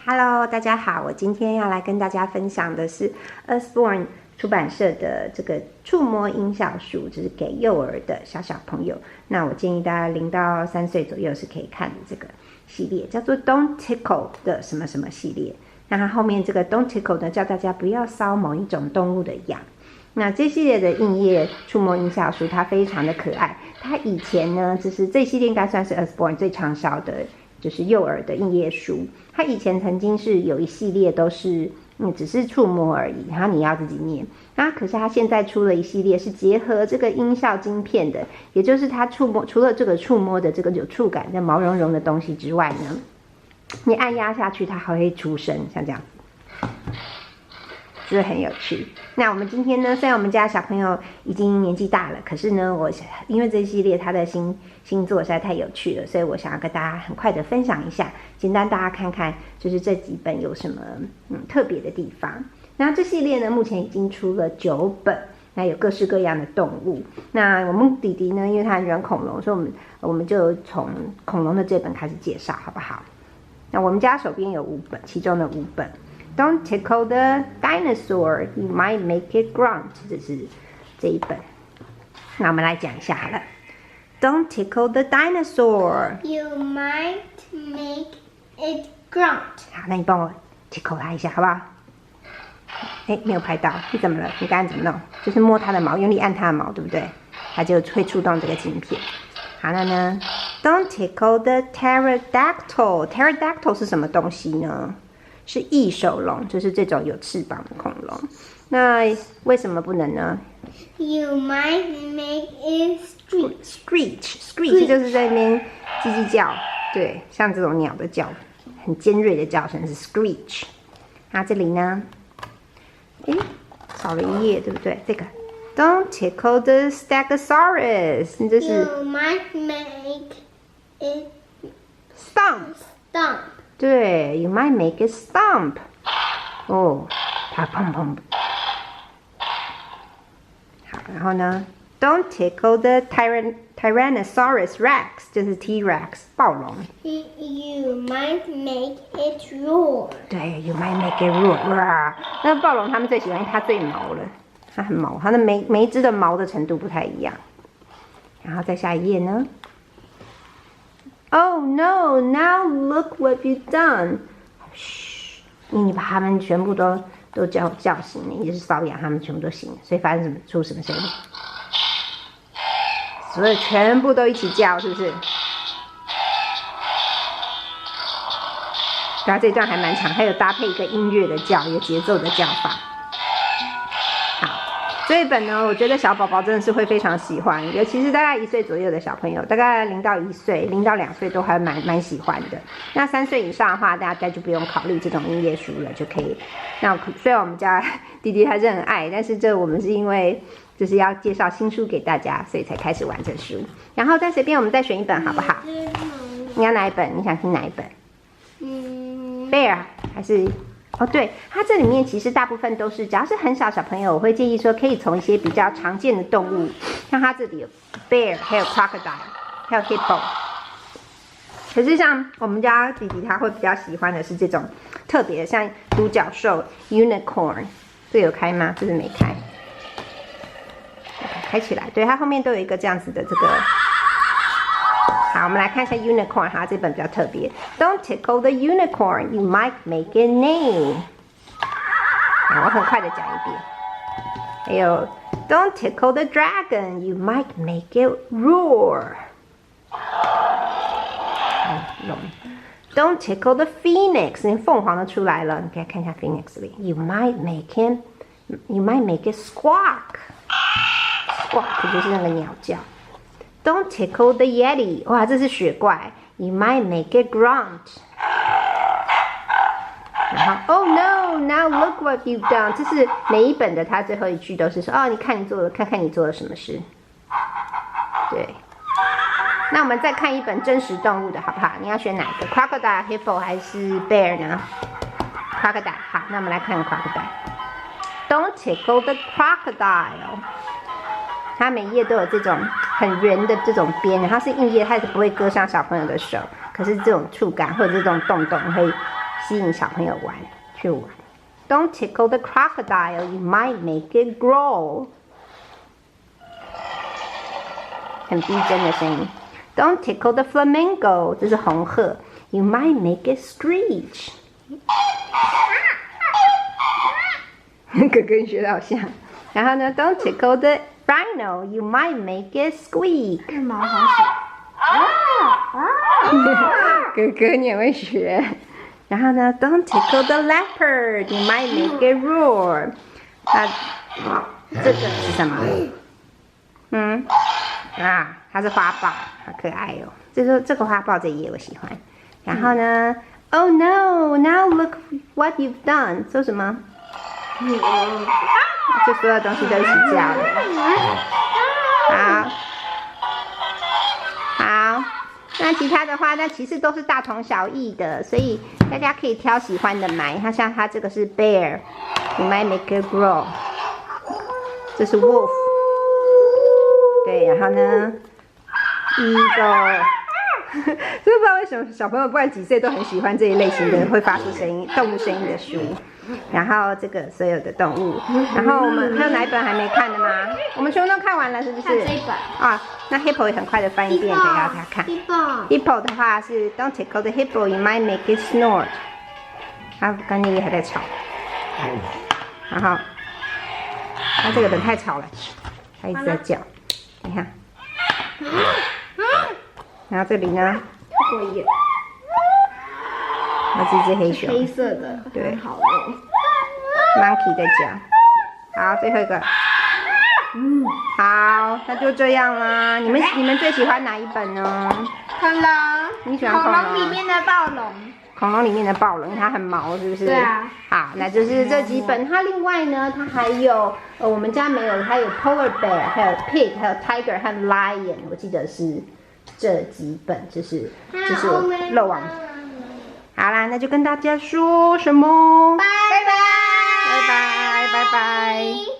Hello， 大家好，我今天要来跟大家分享的是 Usborne 出版社的这个触摸音效书，就是给幼儿的小朋友。那我建议大家0到3岁左右是可以看的这个系列，叫做 Don't Tickle 的什么什么系列。那它后面这个 Don't Tickle 呢，叫大家不要搔某一种动物的痒。那这系列的硬叶触摸音效书，它非常的可爱。它以前呢，就是这系列应该算是 Usborne 最畅销的，就是幼儿的硬叶书。它以前曾经是有一系列都是只是触摸而已，然后你要自己念。那可是它现在出了一系列是结合这个音效晶片的，也就是它触摸除了这个触摸的这个有触感的毛茸茸的东西之外呢，你按压下去它还会出声，像这样子。是很有趣。那我们今天呢，虽然我们家小朋友已经年纪大了，可是呢，我因为这系列它的新作实在太有趣了，所以我想要跟大家很快的分享一下，简单大家看看，就是这几本有什么特别的地方。那这系列呢，目前已经出了9本，那有各式各样的动物。那我们弟弟呢，因为他很喜欢恐龙，所以我们就从恐龙的这本开始介绍，好不好？那我们家手边有5本，其中的5本。Don't tickle the dinosaur, you might make it grunt. 这是这一本。那我们来讲一下好了。Don't tickle the dinosaur. You might make it grunt. 好，那你帮我 tickle 它一下，好不好？没有拍到，你怎么了？你刚刚怎么弄？就是摸它的毛，用力按它的毛，对不对？它就会触动这个晶片。好，那呢 ？Don't tickle the pterodactyl. Pterodactyl 是什么东西呢？是翼手龙，就是这种有翅膀的恐龙。那为什么不能呢 ？You might make it screech 就是在那边叽叽叫，对，像这种鸟的叫，很尖锐的叫声是 screech。那这里呢？少了一页，对不对？这个 Don't tickle the stegosaurus， 这是 You might make it stomp。对 ，You might make it stomp。哦，它砰砰。好，然后呢 ？Don't tickle the Tyrannosaurus Rex， 就是 T-Rex 暴龙。You might make it roar。对 ，You might make it roar。那暴龙他们最喜欢它最毛了，它很毛，它的每一只的毛的程度不太一样。然后再下一页呢？ Oh no! Now look what you've done. 嘘，你把他们全部都叫醒了，也就是瘙痒，他们全部都醒了。所以发生出什么声音？所以全部都一起叫，是不是？然后这一段还蛮长，还有搭配一个音乐的叫，一个节奏的叫法。这一本呢，我觉得小宝宝真的是会非常喜欢，尤其是大概1岁左右的小朋友，大概0到1岁、0到2岁都还蛮喜欢的。那3岁以上的话，大家就不用考虑这种音乐书了，就可以。那虽然我们家弟弟还是很爱，但是这我们是因为就是要介绍新书给大家，所以才开始玩这书。然后再随便我们再选一本好不好？你要哪一本？你想听哪一本？Bear 还是？哦，对，它这里面其实大部分都是，只要是很小朋友，我会建议说可以从一些比较常见的动物，像它这里有 bear， 还有 crocodile， 还有 hippo。可是像我们家弟弟他会比较喜欢的是这种特别的，像独角兽 unicorn， 这有开吗？这是没开，开起来。对，它后面都有一个这样子的这个。好，我们来看一下 unicorn， 它这本比较特别。Don't tickle the unicorn, you might make it neigh。好，我很快的讲一遍。还有 Don't tickle the dragon, you might make it roar。龙。Don't tickle the phoenix， 连凤凰都出来了，你可以看一下 phoenix 里。You might make it squawk。squawk 就是那个鸟叫。Don't tickle the yeti， 哇，这是雪怪。You might make it grunt。然后 ，Oh no! Now look what you've done。这是每一本的，它最后一句都是说，哦，你看你做了，看看你做了什么事。对。那我们再看一本真实动物的好不好？你要选哪个 ？Crocodile、Hippo 还是 Bear 呢 ？Crocodile。好，那我们来看 Crocodile。Don't tickle the crocodile。它每一页都有这种很圆的这种边，它是硬页，它是不会割伤小朋友的手。可是这种触感或者这种洞洞会吸引小朋友去玩。Don't tickle the crocodile, you might make it grow. 很逼真的声音。Don't tickle the flamingo， 这是红鹤 ，you might make it screech。哥哥你学得好像。然后呢 ，Don't tickle the rhino, you might make it squeak。这毛好小。哥哥你也会学。然后呢 ，Don't tickle the leopard, you might make it roar。这个是什么？它是花豹，好可爱哦。这个花豹这一页我喜欢。然后呢 ，Oh no, now look what you've done。说什么？就所有东西都一起叫了。好。那其他的话，那其实都是大同小异的，所以大家可以挑喜欢的买。它像它这个是 bear， you might make it grow。这是 wolf， 对，然后呢 eagle。真的不知道为什么小朋友不管几岁都很喜欢这一类型的会发出声音、动物声音的书。然后这个所有的动物，然后我们还有哪一本还没看的吗？我们全部都看完了，是不是？看这一本啊，那 hippo 也很快的翻一遍给大家看。hippo 的话是 Don't tickle the hippo, you might make it snort。它刚刚也还在吵，然后它这个人太吵了，它一直在叫，你看。然后这里呢？过眼。那是一只黑熊，黑色的，对，好哦。Monkey 在叫，好，最后一个，好，那就这样啦。你们最喜欢哪一本呢？恐龙，你喜欢恐龙里面的暴龙。恐龙里面的暴龙，它很毛，是不是？对啊。好，那就是这几本。它另外呢，它还有我们家没有，它有 Polar Bear， 还有 Pig， 还有 Tiger 和 Lion， 我记得是这几本，就是我漏网。好啦，那就跟大家说什么？拜拜，拜拜，拜拜。